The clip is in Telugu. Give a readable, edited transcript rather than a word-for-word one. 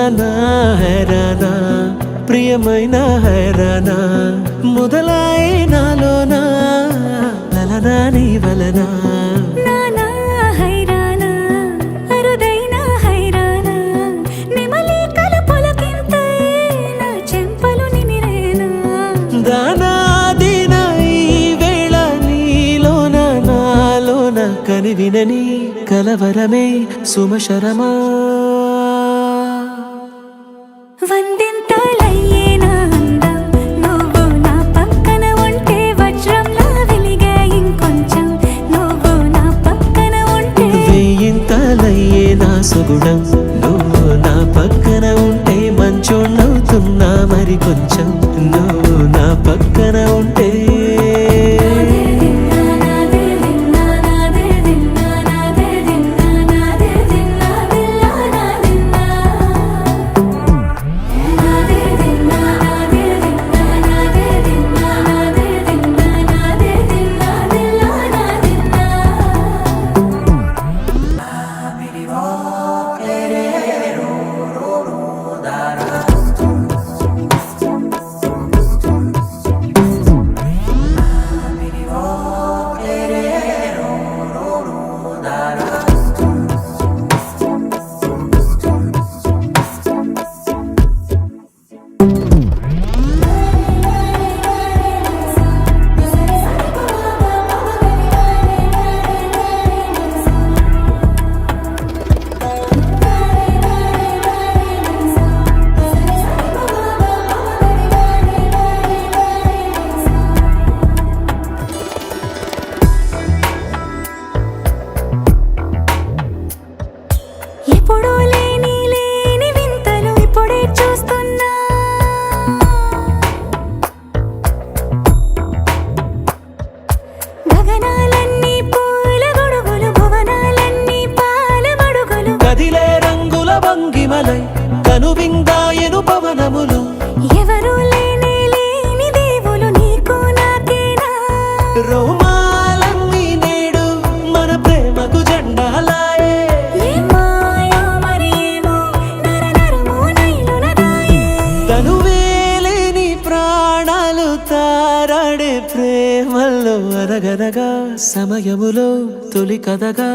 సుహానా హైరానా ప్రియమైన హైరానా మొదలాయే నాలోనా లలనా నీ వలనా నానా హైరానా అరుదైన హైరానా నిమలి కలపులకింతై నా చెంపలు నిమిరేనా దానాదిన ఈ వేళ నీలోన నాలోన కనివినని కలవరమే సుమశరమా వందింతలయ్యేనా అందం నువ్వు నా పక్కన ఉంటే వజ్రంలా వెలిగే ఇంకొంచెం నువ్వు నా పక్కన ఉంటే వేయింతలయ్యే నా సుగుణం నువ్వు నా పక్కన ఉంటే మంచోళ్ళవుతున్నా మరి కొంచెం నువ్వు నా పక్కన ఉంటే ఎప్పుడూ లేని లేని వింతలు ఇప్పుడే చూస్తున్నా గగనాలన్నీ పూల గొడుగులు భువనాలన్నీ పాల మడుగులు కదిలే రంగుల భంగిమలై కనువిందాయను పవనములు ఎవరూ లేని లేని దేవులు నీకు నాకేనా రోమాలన్నీ నేడు మన ప్రేమకు జెండాలాయే ఏ మాయో మరి ఏమో నరనరమో నైలున దాయే తనువేలేని ప్రాణాలు ప్రేమల్లో అనగనగా సమయములో తొలి కథగా